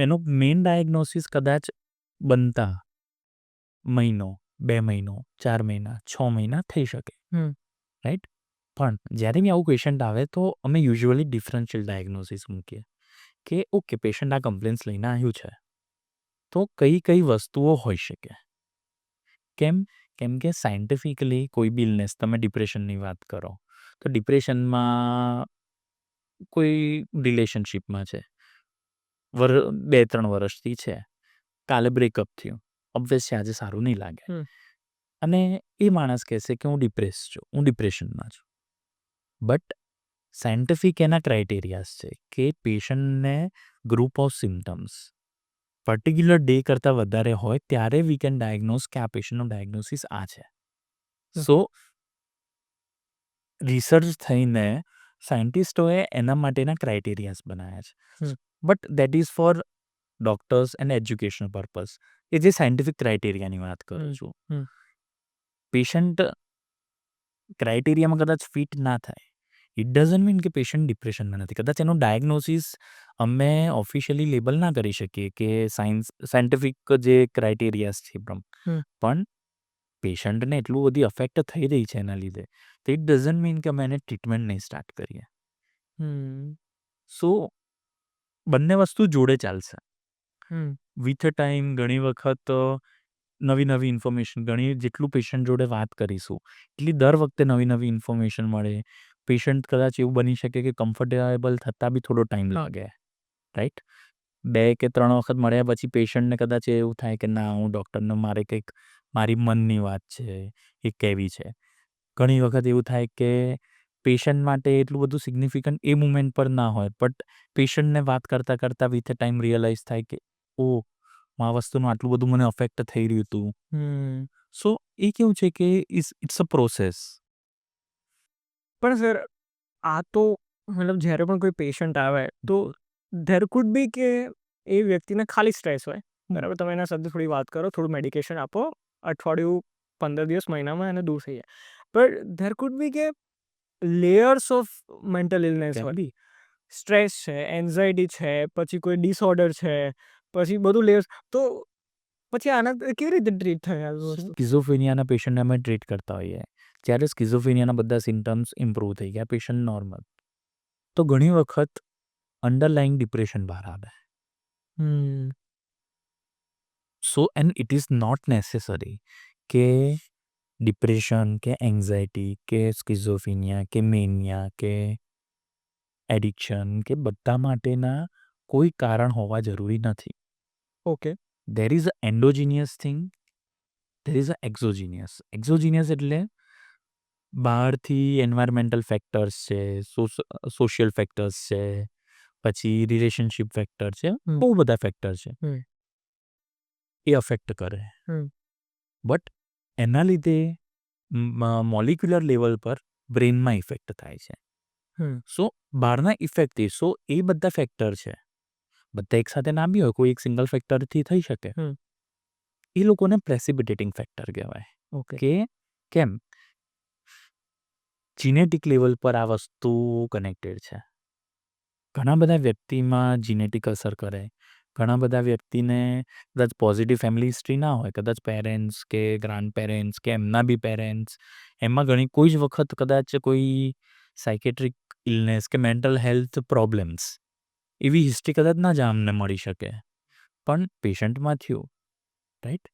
એનો મેઇન ડાયગ્નોસિસ કદાચ બનતા મહિનો, 2 મહિનો, 4 મહિના, 6 મહિના થઈ શકે, રાઈટ. પણ જ્યારે બી આવું પેશન્ટ આવે તો અમે યુઝ્યુઅલી ડિફરન્શિયલ ડાયગ્નોસિસ મૂકીએ કે ઓકે, પેશન્ટ આ કમ્પ્લેન્ટ્સ લઈને આવ્યું છે, તો કઈ કઈ વસ્તુઓ હોઈ શકે. કેમ કે સાયન્ટિફિકલી કોઈ બી ઇલનેસ, તમે ડિપ્રેશનની વાત કરો તો ડિપ્રેશનમાં કોઈ રિલેશનશિપમાં છે, 2-3 વર્ષથી છે, કાલે બ્રેકઅપ થયું, ઓબ્વિયસલી આજે સારું નહીં લાગે, અને એ માણસ કહેશે કે હું ડિપ્રેશનમાં છું. બટ સાયન્ટિફિક એના ક્રાઇટેરિયાસ છે કે પેશન્ટને group of symptoms particular day કરતાં વધારે હોય ત્યારે વી કેન ડાયગ્નોઝ કે આ પેશન્ટનું ડાયગ્નોસિસ આ છે. સો રિસર્ચ થઈને સાયન્ટિસ્ટોએ એના માટેના ક્રાઇટેરિયાસ બનાવ્યા છે, but that is for doctors and educational purpose, એ જે સાયન્ટિફિક ક્રાઇટેરિયાની વાત કરું છું. પેશન્ટ ક્રાઇટેરિયામાં કદાચ ફિટ ના થાય, ઇટ ડઝન્ટ મીન કે પેશન્ટ ડિપ્રેશનમાં નથી. કદાચ એનું ડાયગ્નોસિસ અમે ઓફિશિયલી લેબલ ના કરી શકીએ કે સાયન્ટિફિક જે ક્રાઇટેરિયાસ છે પણ પેશન્ટને એટલું બધી અફેક્ટ થઈ રહી છે એના લીધે, તો ઇટ ડઝન્ટ મીન કે અમે એને ટ્રીટમેન્ટ નહીં સ્ટાર્ટ કરીએ. સો બંને વસ્તુ જોડે ચાલશે. વિથ અ ટાઈમ ઘણી વખત નવી ઇન્ફોર્મેશન, જેટલું પેશન્ટ જોડે વાત કરીશું એટલી દર વખતે નવી ઇન્ફોર્મેશન મળે. પેશન્ટ કદાચ એવું બની શકે કે કમ્ફર્ટેબલ થતાં બી થોડો ટાઈમ લાગે, રાઈટ? 2 કે 3 વખત મળ્યા પછી પેશન્ટને કદાચ એવું થાય કે ના, હું ડૉક્ટરને મારી મનની વાત છે એ કહેવી છે. ઘણી વખત એવું થાય કે પેશન્ટ માટે એટલું બધું સિગ્નિફિકન્ટ એ મુમેન્ટ પર ના હોય, બટ પેશન્ટને વાત કરતાં વિથ ટાઈમ રિયલાઇઝ થાય કે ઓહ, આ વસ્તુનું આટલું બધું મને અફેક્ટ થઈ રહ્યું હતું. સો એ કેવું છે કે ઇટ્સ અ પ્રોસેસ. પણ સર, આ તો મતલબ જ્યારે પણ કોઈ પેશન્ટ આવે તો ધેર કુડ બી કે એ વ્યક્તિને ખાલી સ્ટ્રેસ હોય, બરાબર? તમે એના સાથે થોડી વાત કરો, થોડું મેડિકેશન આપો, અઠવાડિયું, 15 દિવસ, મહિનામાં એને દૂર થઈ જાય. બટ ધેર કુડ બી કે લેયર્સ ઓફ મેન્ટલ ઇલનેસ હોય. સ્ટ્રેસ છે, એન્ઝાયટી છે, પછી કોઈ ડિસઓર્ડર છે, પછી બધું લેયર્સ. તો પછી આના કેવી રીતે ટ્રીટ થાય આ વસ્તુ? સ્કિઝોફ્રેનિયાના પેશન્ટને અમે ટ્રીટ કરતા હોઈએ. જ્યારે સ્કિઝોફ્રેનિયાના બધા સિમ્ટમ્સ ઇમ્પ્રૂવ થઈ ગયા, પેશન્ટ નોર્મલ, તો ઘણી વખત અંડરલાઇંગ ડિપ્રેશન બહાર આવે. So and it is not necessary કે ડિપ્રેશન કે એન્ઝાયટી કે સ્કિઝોફ્રેનિયા કે મેનિયા કે એડિક્શન કે બધા માટેના કોઈ કારણ હોવા જરૂરી નથી. Okay. There is a endogenous thing, there is a exogenous. Exogenous એટલે બહારથી એન્વાયરમેન્ટલ ફેક્ટર્સ છે, સોશિયલ ફેક્ટર્સ છે, પછી રિલેશનશિપ ફેક્ટર છે, બહુ બધા ફેક્ટર છે, એ અફેક્ટ કરે. બટ એના લીધે મોલિક્યુલર લેવલ પર બ્રેનમાં ઇફેક્ટ થાય છે. સો બહારના ઇફેક્ટથી, સો એ બધા ફેક્ટર છે, બધા એકસાથે ના બી હોય, કોઈ એક સિંગલ ફેક્ટરથી થઈ શકે. એ લોકોને પ્રેસિપિટેટિંગ ફેક્ટર કહેવાય. કે કેમ? જીનેટિક લેવલ પર આ વસ્તુ કનેક્ટેડ છે. ઘણા બધા વ્યક્તિમાં જીનેટિક અસર કરે. ઘણા બધા વ્યક્તિને કદાચ પોઝિટિવ ફેમિલી હિસ્ટ્રી ના હોય, કદાચ પેરેન્ટ્સ કે ગ્રાન્ડ પેરેન્ટ્સ કે એમના બી પેરેન્ટ્સ, એમાં કોઈ જ વખત કદાચ કોઈ સાયકેટ્રિક ઇલનેસ કે મેન્ટલ હેલ્થ પ્રોબ્લેમ્સ, એવી હિસ્ટ્રી કદાચ ના જ અમને મળી શકે, પણ પેશન્ટમાં થયું, right?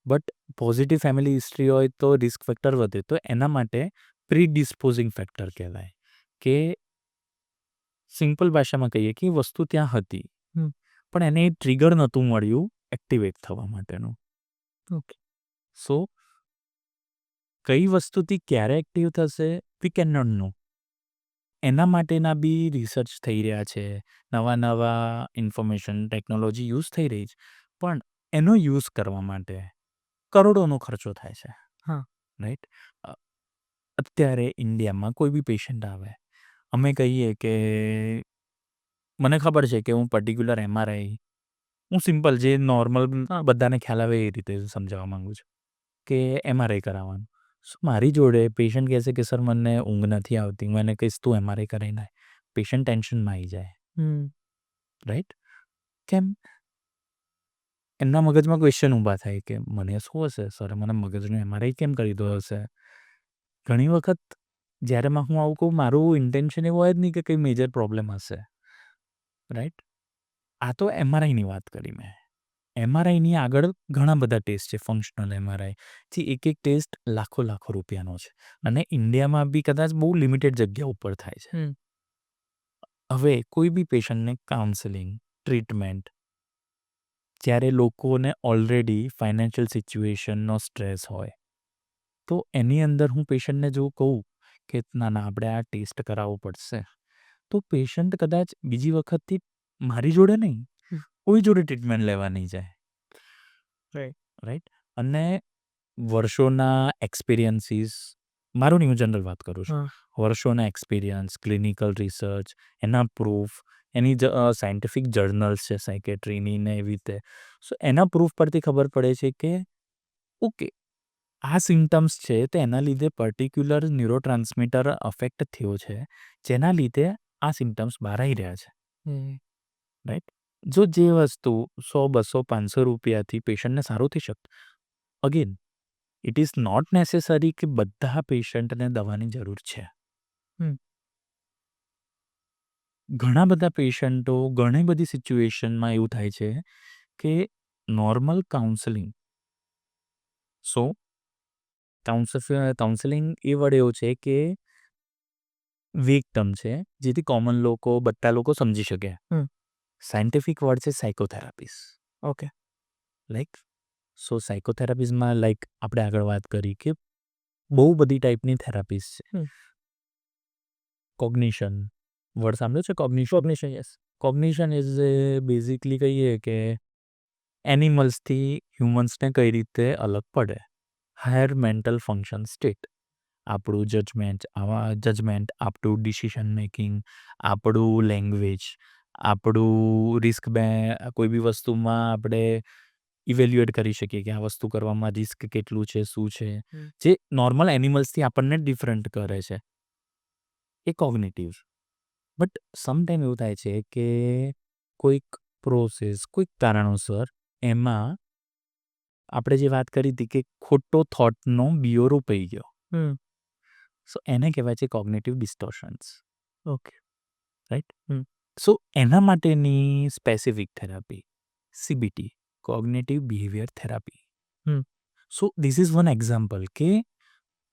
But positive family history હોય તો રિસ્ક ફેક્ટર વધે, તો એના માટે પ્રીડિસ્પોઝિંગ ફેક્ટર કહેવાય. કે સિમ્પલ ભાષામાં કહીએ કે વસ્તુ ત્યાં હતી, પણ એને ટ્રિગર નહોતું મળ્યું એક્ટિવેટ થવા માટેનું. સો કઈ વસ્તુથી ક્યારે એક્ટિવ થશે, વી કેન નોટ નો. એના માટેના બી રિસર્ચ થઈ રહ્યા છે, નવા ઇન્ફોર્મેશન ટેકનોલોજી યુઝ થઈ રહી છે, પણ એનો યુઝ કરવા માટે કરોડોનો ખર્ચો થાય છે. રાઈટ? અત્યારે ઇન્ડિયામાં કોઈ બી પેશન્ટ આવે, અમે કહીએ કે મને ખબર છે કે હું પર્ટિક્યુલર MRI, હું સિમ્પલ જે નોર્મલ બધાને ખ્યાલ આવે એ રીતે સમજાવવા માંગુ છું કે MRI કરાવવાનું. મારી જોડે પેશન્ટ કહેશે કે સર મને ઊંઘ નથી આવતી, હું એને કહીશ તું MRI કરાવીને આય. પેશન્ટ ટેન્શનમાં આવી જાય, રાઈટ? કેમ? એમના મગજમાં ક્વેશ્ચન ઊભા થાય કે મને શું હશે, સર મને મગજનું MRI કેમ કરી દો હશે? ઘણી વખત જ્યારે હું આવું કહું, મારું ઇન્ટેન્શન એવું હોય જ નહીં કે કંઈ મેજર પ્રોબ્લેમ હશે, રાઈટ? આ તો MRIની વાત કરી મેં. MRIની આગળ ઘણા બધા ટેસ્ટ છે, ફંક્શનલ MRI. એક ટેસ્ટ લાખો રૂપિયાનો છે, અને ઇન્ડિયામાં બી કદાચ બહુ લિમિટેડ જગ્યા ઉપર થાય છે. હવે કોઈ બી પેશન્ટને કાઉન્સેલિંગ, ટ્રીટમેન્ટ, જ્યારે લોકોને ઓલરેડી ફાઇનાન્શિયલ સિચ્યુએશનનો સ્ટ્રેસ હોય, તો એની અંદર હું પેશન્ટને જો કહું કે ના આપણે આ ટેસ્ટ કરાવવો પડશે, તો પેશન્ટ કદાચ બીજી વખતથી મારી જોડે નહીં, કોઈ જોડે ટ્રીટમેન્ટ લેવા નહીં જાય. રાઈટ? અને વર્ષોના એક્સપિરિયન્સીસ, મારું નહીં, હું જનરલ વાત કરું છું, વર્ષોના એક્સપિરિયન્સ, ક્લિનિકલ રિસર્ચ, એના પ્રૂફ, એની સાયન્ટિફિક જર્નલ્સ છે સાયકેટ્રીની ને એવી રીતે. સો એના પ્રૂફ પરથી ખબર પડે છે કે ઓકે, આ સિમ્ટમ્સ છે તો એના લીધે પર્ટિક્યુલર ન્યુરોટ્રાન્સમીટર અફેક્ટ થયો છે, જેના લીધે આ સિમ્ટમ્સ બહાર આવી રહ્યા છે, રાઈટ? જો જે વસ્તુ 100, 200, 500 રૂપિયાથી પેશન્ટને સારું થઈ શકતું, again it is not necessary કે બધા પેશન્ટને દવાની જરૂર છે. ઘણા બધા પેશન્ટો ઘણી બધી સિચ્યુએશનમાં એવું થાય છે કે નોર્મલ કાઉન્સેલિંગ, સો કાઉન્સેલિંગ એ વર્ડ એવો છે કે વીક ટર્મ છે, જેથી કોમન લોકો, બધા લોકો સમજી શકે. સાયન્ટિફિક વર્ડ છે સાયકોથેરાપીસ. ઓકે. લાઈક સાયકોથેરાપીઝમાં આપણે આગળ વાત કરી કે બહુ બધી ટાઈપની થેરાપીસ છે. કોગ્નિશન વર્ડ સાંભળ્યો છે? Cognition, yes. Cognition is basically કહીએ કે એનિમલ્સથી હ્યુમન્સને કઈ રીતે અલગ પડે. Higher mental function state. આપણું જજમેન્ટ, આપણું ડિસિશન મેકિંગ, આપણું લેંગ્વેજ, આપણું કોઈ બી વસ્તુમાં આપણે ઇવેલ્યુએટ કરી શકીએ કે આ વસ્તુ કરવામાં રિસ્ક કેટલું છે, શું છે, જે નોર્મલ એનિમલ્સથી આપણને ડિફરન્ટ કરે છે, એ કોગ્નિટિવ. બટ સમટાઈમ એવું થાય છે કે કોઈક પ્રોસેસ, કોઈક કારણોસર એમાં આપણે જે વાત કરી હતી કે ખોટો થોટનો બીઓ રોપાઈ ગયો, સો એને કહેવાય છે કોગ્નિટિવ ડિસ્ટોર્શન્સ. ઓકે. રાઈટ? સો એના માટેની specific therapy CBT, cognitive behaviour therapy. So this is one example કે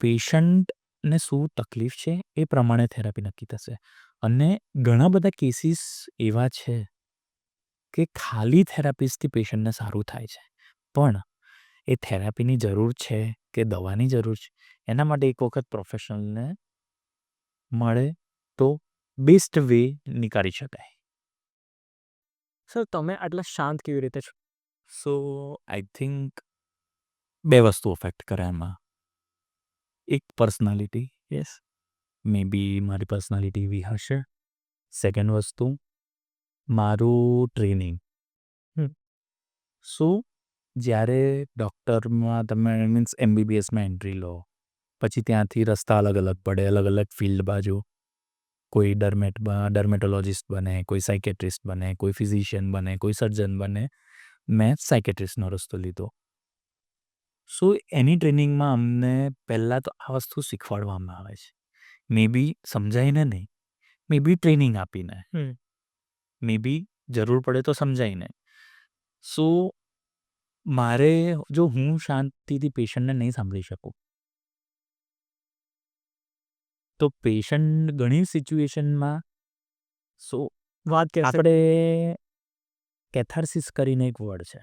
પેશન્ટને શું તકલીફ છે એ પ્રમાણે થેરાપી નક્કી થશે. અને ઘણા બધા કેસીસ એવા છે કે ખાલી થેરાપીસથી પેશન્ટને સારું થાય છે, પણ એ થેરાપીની જરૂર છે કે દવાની જરૂર છે, એના માટે એક વખત પ્રોફેશનલને મળે તો બેસ્ટ વે નીકાળી શકાય. સર, તમે આટલા શાંત કેવી રીતે છો? સો આઈ થિંક 2 વસ્તુ અફેક્ટ કરે એમાં. એક પર્સનાલિટી, યસ. મે બી મારી પર્સનાલિટી એવી હશે. સેકન્ડ વસ્તુ મારું ટ્રેનિંગ. સો જ્યારે ડૉક્ટરમાં તમે મીન્સ MBBSમાં એન્ટ્રી લો, પછી ત્યાંથી રસ્તા અલગ અલગ પડે, અલગ અલગ ફિલ્ડ બાજુ. કોઈ ડર્મેટોલોજિસ્ટ બને, કોઈ સાયકેટ્રિસ્ટ બને, કોઈ ફિઝિશિયન બને, કોઈ સર્જન બને. મેં સાયકેટ્રિસ્ટનો રસ્તો લીધો. સો એની ટ્રેનિંગમાં અમને પહેલાં તો આ વસ્તુ શીખવાડવામાં આવે છે. મે બી સમજાઈને નહીં, મે બી ટ્રેનિંગ આપીને, મે બી જરૂર પડે તો સમજાઈને. સો મારે જો હું શાંતિથી પેશન્ટને નહીં સાંભળી શકું, તો પેશન્ટ ઘણી સિચ્યુએશનમાં વાત કહેશે. આપણે કેથાર્સિસ કરીને એક વર્ડ છે.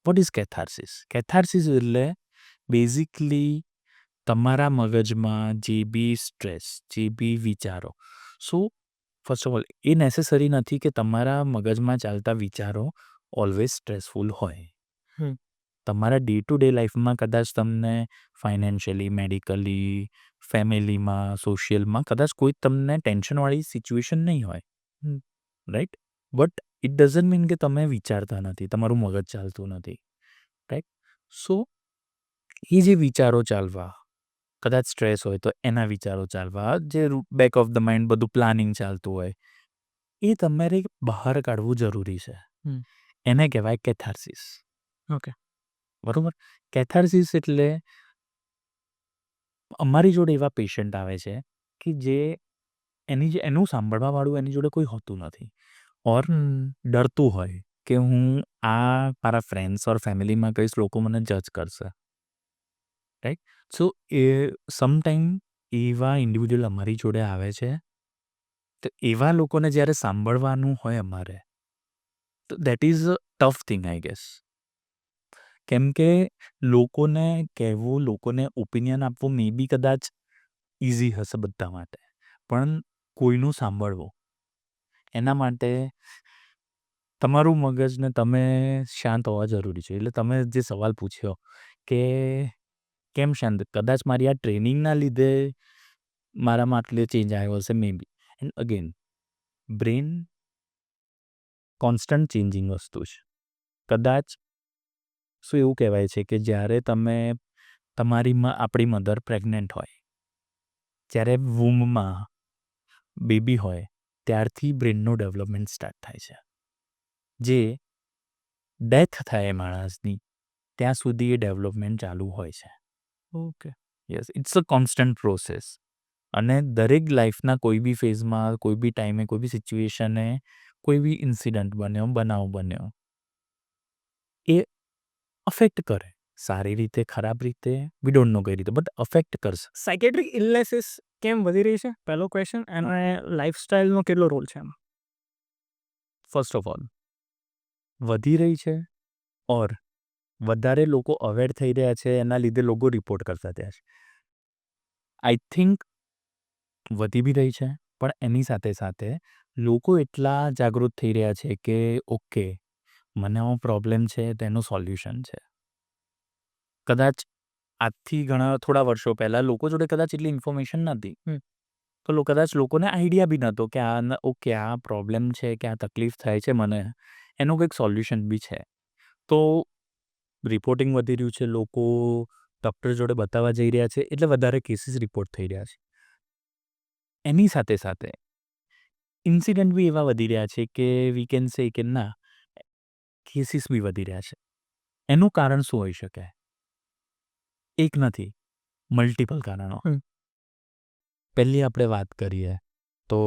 What is catharsis? કેથાર્સિસ એટલે બેઝિકલી તમારા મગજમાં જે બી સ્ટ્રેસ, જે બી વિચારો, ફર્સ્ટ ઓફ ઓલ એ નેસેસરી નથી કે તમારા મગજમાં ચાલતા વિચારો ઓલવેઝ સ્ટ્રેસફુલ હોય. તમારા ડે ટુ ડે લાઈફમાં કદાચ તમને ફાઇનાન્શિયલી, મેડિકલી, ફેમિલીમાં, સોશિયલમાં કદાચ કોઈ તમને ટેન્શનવાળી સિચ્યુએશન નહીં હોય, right? But it doesn't mean કે તમે વિચારતા નથી, તમારું મગજ ચાલતું નથી, રાઈટ? સો એ જે વિચારો ચાલવા, કદાચ સ્ટ્રેસ હોય તો એના વિચારો ચાલવા, જે બેક ઓફ ધ માઇન્ડ બધું પ્લાનિંગ ચાલતું હોય, એ તમારે બહાર કાઢવું જરૂરી છે. એને કહેવાય કેથાર્સિસ. ઓકે. બરાબર? કેથાર્સિસ એટલે અમારી જોડે એવા પેશન્ટ આવે છે કે જે એનું સાંભળવાવાળું એની જોડે કોઈ હોતું નથી, ઓર ડરતું હોય કે હું આ મારા ફ્રેન્ડ્સ ઓર ફેમિલીમાં કહીશ, લોકો મને જજ કરશે, રાઈટ? સો એ સમટાઈમ એવા ઇન્ડિવિજ્યુઅલ અમારી જોડે આવે છે, તો એવા લોકોને જ્યારે સાંભળવાનું હોય અમારે, તો that is a tough thing I gas. કેમ કે લોકોને કહેવું, લોકોને ઓપિનિયન આપવું મે બી કદાચ ઇઝી હશે બધા માટે, પણ કોઈનું સાંભળવું એના માટે તમારું મગજને તમે શાંત હોવા જરૂરી છે. એટલે તમે જે સવાલ પૂછ્યો કે કેમ શાંત, કદાચ મારી આ ટ્રેનિંગના લીધે મારામાં આટલે ચેન્જ આવ્યો હશે, maybe. And again brain constant changing વસ્તુ છે. કદાચ એવું કહેવાય છે કે જ્યારે આપણી મધર પ્રેગ્નન્ટ હોય, જ્યારે વૂમમાં બેબી હોય ત્યારથી બ્રેનનું ડેવલપમેન્ટ સ્ટાર્ટ થાય છે. જે ડેથ થાય માણસની ત્યાં સુધી એ ડેવલપમેન્ટ ચાલુ હોય છે. Okay. Yes, it's a constant process. અને દરેક લાઈફના કોઈ બી ફેઝમાં, કોઈ બી ટાઈમે, કોઈ બી સિચ્યુએશને, કોઈ બી ઇન્સિડન્ટ બનાવ બન્યો, એ અફેક્ટ કરે. સારી રીતે, ખરાબ રીતે, વી ડોન્ટ નો કઈ રીતે, બટ અફેક્ટ કરશે. સાયકેટ્રિક ઇલનેસીસ કેમ વધી રહી છે? પહેલો ક્વેશ્ચન. અને લાઇફસ્ટાઇલનો કેટલો રોલ છે એમાં? ફર્સ્ટ ઓફ ઓલ, વધી રહી છે ઓર વધારે લોકો અવેર થઈ રહ્યા છે, એના લીધે લોકો રિપોર્ટ કરતા થયા છે. આઈ થિંક વધી બી રહી છે, પણ એની સાથે સાથે લોકો એટલા જાગૃત થઈ રહ્યા છે કે ઓકે, મને આવો પ્રોબ્લેમ છે, તેનું સોલ્યુશન છે. કદાચ આજથી થોડા વર્ષો પહેલાં લોકો જોડે કદાચ એટલી ઇન્ફોર્મેશન નહોતી. તો કદાચ લોકોને આઈડિયા બી નહોતો કે ઓકે, આ પ્રોબ્લેમ છે, કે આ તકલીફ થાય છે મને, એનું કંઈક સોલ્યુશન બી છે. તો રિપોર્ટિંગ વધી રહ્યું છે, લોકો ડૉક્ટર જોડે બતાવવા જઈ રહ્યા છે, એટલે વધારે કેસીસ રિપોર્ટ થઈ રહ્યા છે. એની સાથે સાથે ઇન્સિડન્ટ બી એવા વધી રહ્યા છે કે વી કેન સે કે ના, કેસીસ બી વધી રહ્યા છે. એનું કારણ શું હોઈ શકે? એક નથી, મલ્ટિપલ કારણો. પહેલી આપણે વાત કરીએ તો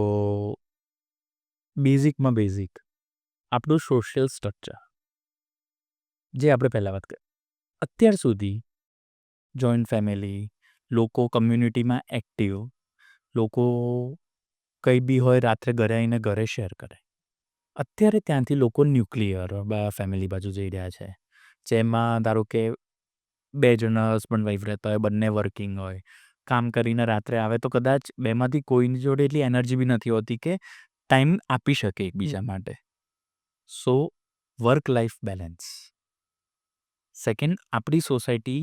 બેઝિકમાં બેઝિક આપણું સોશિયલ સ્ટ્રક્ચર, જે આપણે પહેલાં વાત કરી. અત્યાર સુધી જોઈન્ટ ફેમિલી, લોકો કમ્યુનિટીમાં એક્ટિવ, લોકો કંઈ બી હોય રાત્રે ઘરે આવીને ઘરે શેર કરે. અત્યારે ત્યાંથી લોકો ન્યુક્લિયર ફેમિલી બાજુ જઈ રહ્યા છે, જેમાં ધારો કે 2 જણા હસબન્ડ વાઈફ રહેતા હોય, બંને વર્કિંગ હોય, કામ કરીને રાત્રે આવે તો કદાચ બેમાંથી કોઈની જોડે એટલી એનર્જી બી નથી હોતી કે ટાઈમ આપી શકે એકબીજા માટે. સો વર્ક લાઈફ બેલેન્સ. સેકન્ડ, આપણી સોસાયટી,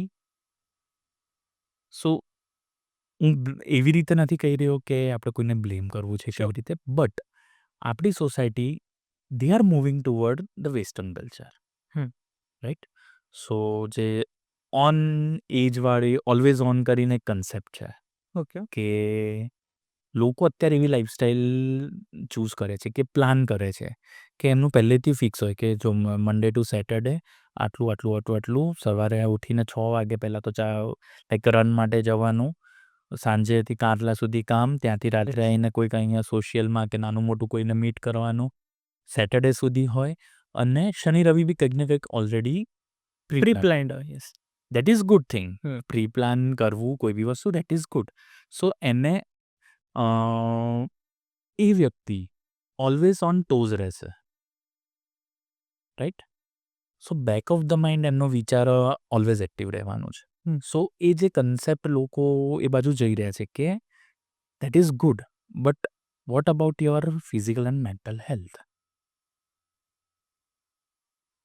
સો હું એવી રીતે નથી કહી રહ્યો કે આપણે કોઈને બ્લેમ કરવું છે કેવી રીતે, બટ આપણી society they are moving toward the western culture. Right? So જે ઓન એજવાળી ઓલવેઝ ઓન કરીને એક કન્સેપ્ટ છે ઓકે. કે લોકો અત્યારે એવી લાઈફસ્ટાઈલ ચૂઝ કરે છે કે પ્લાન કરે છે કે એમનું પહેલેથી ફિક્સ હોય કે જો મંડે ટુ સેટરડે આટલું સવારે ઉઠીને 6 વાગે પહેલાં તો લાઈક રન માટે જવાનું, સાંજેથી કારલા સુધી કામ, ત્યાંથી રાત્રે આવીને કોઈક અહીંયા સોશિયલમાં કે નાનું મોટું કોઈને મીટ કરવાનું, સેટરડે સુધી હોય, અને શનિ રવિ બી કંઈક ને કંઈક already pre planned. Yes. That is good thing. Pre plan કરવું કોઈ બી વસ્તુ, દેટ ઇઝ ગુડ. સો એને એ વ્યક્તિ ઓલવેઝ ઓન ટોઝ રહેશે. Right? So back of the mind એમનો વિચાર ઓલવેઝ એક્ટિવ રહેવાનું છે. સો એ જે કન્સેપ્ટ લોકો એ બાજુ જઈ રહ્યા છે કે that is good, but what about your physical and mental health?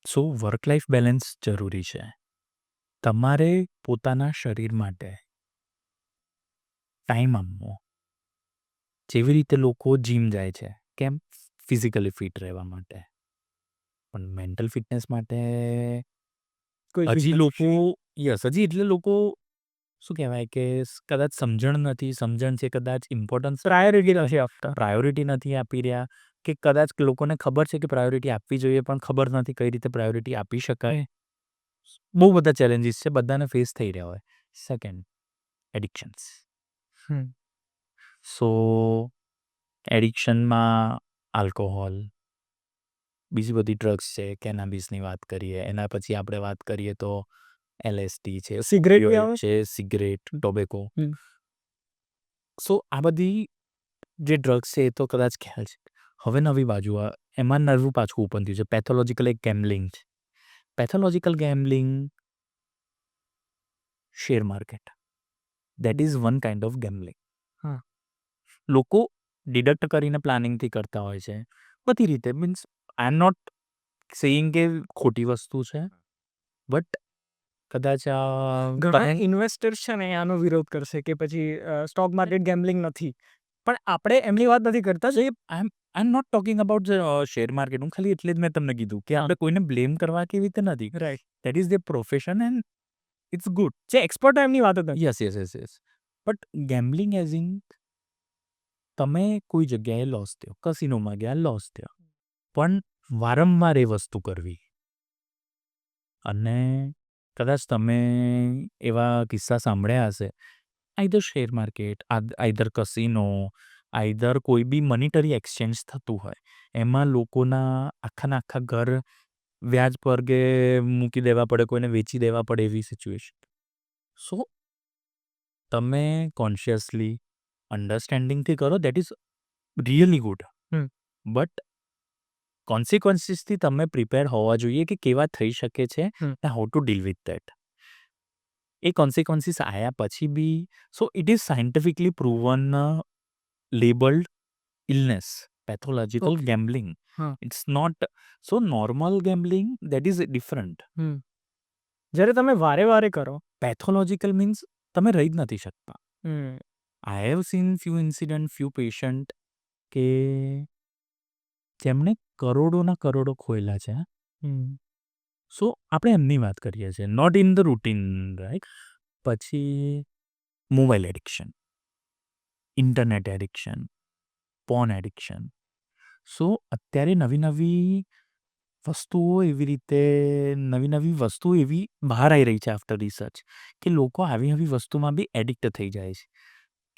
So work life balance જરૂરી છે. તમારે પોતાના શરીર માટે ટાઈમ આપવો. જેવી રીતે લોકો જીમ જાય છે, કેમ? ફિઝિકલી ફિટ રહેવા માટે. પણ મેન્ટલ ફિટનેસ માટે હજી લોકો હજી એટલે લોકો શું કહેવાય કે કદાચ સમજણ છે, કદાચ ઇમ્પોર્ટન્સ પ્રાયોરિટી નથી આપી રહ્યા, કે કદાચ લોકોને ખબર છે કે પ્રાયોરિટી આપવી જોઈએ, પણ ખબર નથી કઈ રીતે પ્રાયોરિટી આપી શકાય. બહુ બધા ચેલેન્જીસ છે, બધાને ફેસ થઈ રહ્યા હોય. સેકન્ડ, એડિક્શન્સ. સો એડિક્શનમાં આલ્કોહોલ, બીજી બધી ડ્રગ્સ છે, કેનાબિસની વાત કરીએ, એના પછી આપણે વાત કરીએ તો LSD છે, સિગરેટ છે, સિગરેટ, ટોબેકો. સો આ બધી જે ડ્રગ્સ છે એ તો કદાચ ખ્યાલ છે. હવે નવી બાજુ એમાં નવું પાછું ઓપન થયું છે, પેથોલોજીકલ એક ગેમ્બલિંગ છે. Pathological gambling, share market, that is one kind of gambling. લોકો ડિડક્ટ કરીને પ્લાનિંગથી કરતા હોય છે બધી રીતે. Means I am not saying કે ખોટી વસ્તુ છે, બટ કદાચ ઘણા ઇન્વેસ્ટર્સ છે ને આનો વિરોધ કરશે કે પછી સ્ટોક માર્કેટ ગેમ્બલિંગ નથી, પણ આપણે એમની વાત નથી કરતા. I am not talking about share market. હું ખાલી એટલે જ મેં તમને કીધું કે આપણે કોઈને બ્લેમ કરવા કેવી રીતે નથી. Right. That is the profession and it's good. જે એક્સપર્ટ હોય એમની વાત જ નથી. Yes. But gambling as in તમે કોઈ જગ્યાએ લોસ થયો, કસિનોમાં ગયા લોસ થયો, પણ વારંવાર એ વસ્તુ કરવી. અને કદાચ તમે એવા કિસ્સા સાંભળ્યા હશે, either share market, either casino, either કોઈ બી મોનેટરી એક્સચેન્જ થતું હોય, એમાં લોકોના આખાના આખા ઘર વ્યાજ પર કે મૂકી દેવા પડે, કોઈને વેચી દેવા પડે એવી સિચ્યુએશન. સો તમે કોન્શિયસલી અન્ડરસ્ટેન્ડિંગથી કરો, that is really good. Hmm. But કોન્સિક્વન્સીસથી તમે પ્રિપેર હોવા જોઈએ કે કેવા થઈ શકે છે હમ. અને how to deal with that. એ કોન્સિક્વન્સીસ આવ્યા પછી બી, so it is scientifically proven labelled illness, pathological Okay. Gambling. હા. It's not so normal gambling, that is different. જ્યારે તમે વારે કરો. પેથોલોજીકલ મીન્સ તમે રહી જ નથી શકતા. Hmm. I have seen few incident, few patient કે જેમણે કરોડોના કરોડો ખોયેલા છે. હમ. સો આપણે એમની વાત કરીએ છીએ, not in the routine, right? પછી mobile addiction, internet addiction, porn addiction. So અત્યારે નવી વસ્તુઓ એવી બહાર આવી રહી છે આફ્ટર રિસર્ચ, કે લોકો આવી વસ્તુમાં બી એડિક્ટ થઈ જાય છે.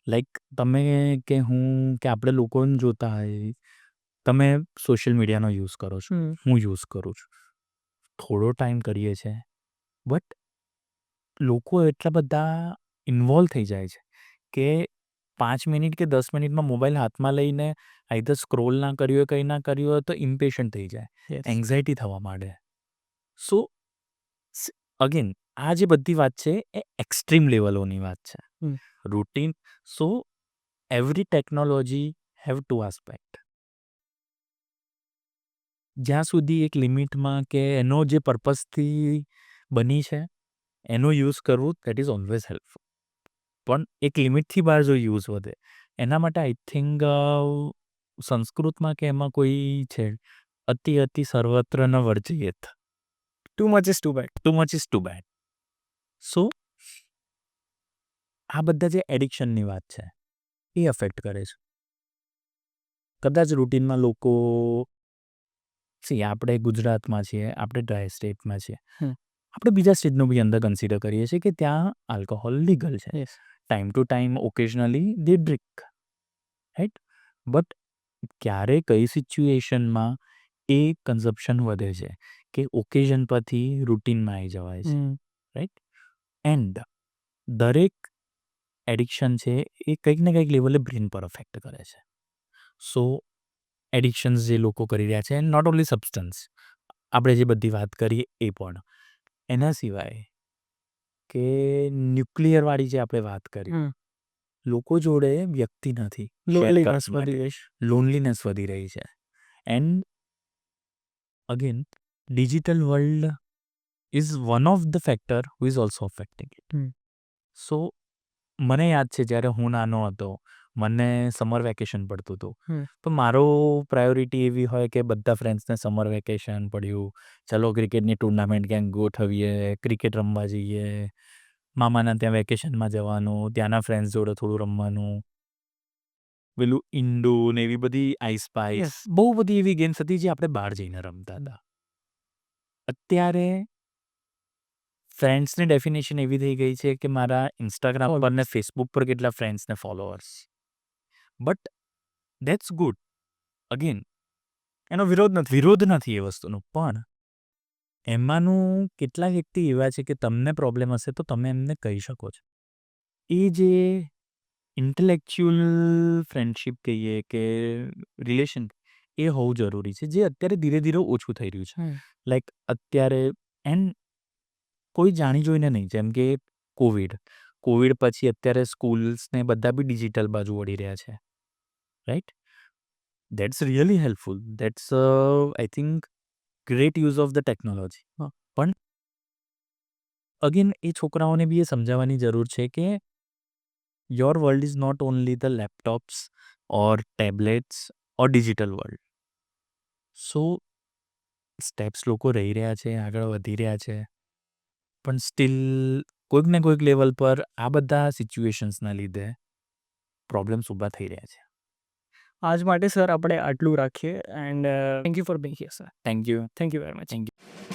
લાઈક તમે કે હું કે આપણે લોકોને જોતા હોય, તમે સોશિયલ મીડિયાનો યુઝ કરો છો, હમ. હું યુઝ કરું છું, થોડો ટાઈમ કરીએ છીએ, બટ લોકો એટલા બધા ઇન્વોલ્વ થઈ જાય છે કે 5 મિનિટ કે 10 મિનિટમાં મોબાઈલ હાથમાં લઈને આઈધર સ્ક્રોલ ના કર્યો હોય, કંઈ ના કર્યું હોય તો ઇમ્પેશન્ટ થઈ જાય, Yes. એન્ઝાયટી થવા માંડે. સો અગેન આ જે બધી વાત છે એ એક્સ્ટ્રીમ લેવલોની વાત છે. Hmm. Routine. So every technology have two aspect. જ્યાં સુધી એક લિમિટમાં કે એનો જે પર્પઝથી બની છે એનો યુઝ કરવું, દેટ ઇઝ ઓલવેઝ હેલ્પફુલ. પણ એક લિમિટથી બહાર જો યુઝ વધે, એના માટે આઈ થિંક સંસ્કૃતમાં કે એમાં કોઈ છે, અતિ સર્વત્ર ન વર્જયેત, too much is too bad. Too much is too bad. So આ બધા જે એડિક્શનની વાત છે એ અફેક્ટ કરે છે. કદાચ રૂટીનમાં લોકો આપણે ગુજરાતમાં છીએ, આપણે ડ્રાય સ્ટેટમાં છીએ, હમ. આપણે બીજા સ્ટેટનું બી અંદર કન્સિડર કરીએ છીએ કે ત્યાં આલ્કોહોલ લીગલ છે. Yes. Time to time occasionally they drink, right? But ક્યારે કઈ સિચ્યુએશનમાં એ કન્ઝપ્શન વધે છે કે ઓકેઝન પરથી રૂટીનમાં આવી જવાય છે, રાઈટ? એન્ડ દરેક એડિક્શન છે એ કંઈક ને કંઈક લેવલે બ્રેન પર અફેક્ટ કરે છે. સો એડિક્શન્સ જે લોકો કરી રહ્યા છે, નોટ ઓનલી સબસ્ટન્સ, આપણે જે બધી વાત કરીએ એ પણ, એના સિવાય કે ન્યુક્લિયરવાળી જે આપણે વાત કરી, લોકો જોડે વ્યક્તિ નથી, લોનલીનેસ વધી રહી છે. And again digital world is one of the factor who is also affecting it. So મને યાદ છે જ્યારે હું નાનો હતો, મને સમર વેકેશન પડતું હતું, તો મારો પ્રાયોરિટી એવી હોય કે બધા ફ્રેન્ડ્સને સમર વેકેશન પડ્યું, ચલો ક્રિકેટની ટુર્નામેન્ટ ક્યાંક ગોઠવીએ, ક્રિકેટ રમવા જઈએ, મામાના ત્યાં વેકેશનમાં જવાનું, ત્યાંના ફ્રેન્ડ્સ જોડે થોડું રમવાનું, પેલું ઇન્ડો ને એવી બધી આઈસ પાઈસ, બહુ બધી એવી ગેમ્સ હતી જે આપણે બહાર જઈને રમતા હતા. અત્યારે ફ્રેન્ડ્સની ડેફિનેશન એવી થઈ ગઈ છે કે મારા ઇન્સ્ટાગ્રામ પર ને ફેસબુક પર કેટલા ફ્રેન્ડ્સ ને followers. But that's good. Again એનો વિરોધ નથી એ વસ્તુનો, પણ એમાંનું કેટલા વ્યક્તિ એવા છે કે તમને પ્રોબ્લેમ હશે તો તમે એમને કહી શકો છો. એ જે ઇન્ટેલેક્ચ્યુઅલ ફ્રેન્ડશિપ કહીએ કે રિલેશન, એ હોવું જરૂરી છે, જે અત્યારે ધીરે ધીરે ઓછું થઈ રહ્યું છે. લાઈક અત્યારે એન્ડ કોઈ જાણી જોઈને નહીં, જેમ કે કોવિડ પછી અત્યારે સ્કૂલ્સને બધા બી ડિજિટલ બાજુ વળી રહ્યા છે, right? That's really helpful. That's I think great use of the technology. પણ અગેન એ છોકરાઓને બી એ સમજાવવાની જરૂર છે કે your world is not only the laptops or tablets or digital world. So steps લોકો રહી રહ્યા છે, આગળ વધી રહ્યા છે, પણ સ્ટીલ કોઈક ને કોઈક લેવલ પર આ બધા સિચ્યુએશન્સના લીધે પ્રોબ્લેમ્સ ઊભા થઈ રહ્યા છે. આજ માટે સર આપણે આટલું રાખીએ and thank you for Bing here sir. Thank you. Thank you very much. Thank you.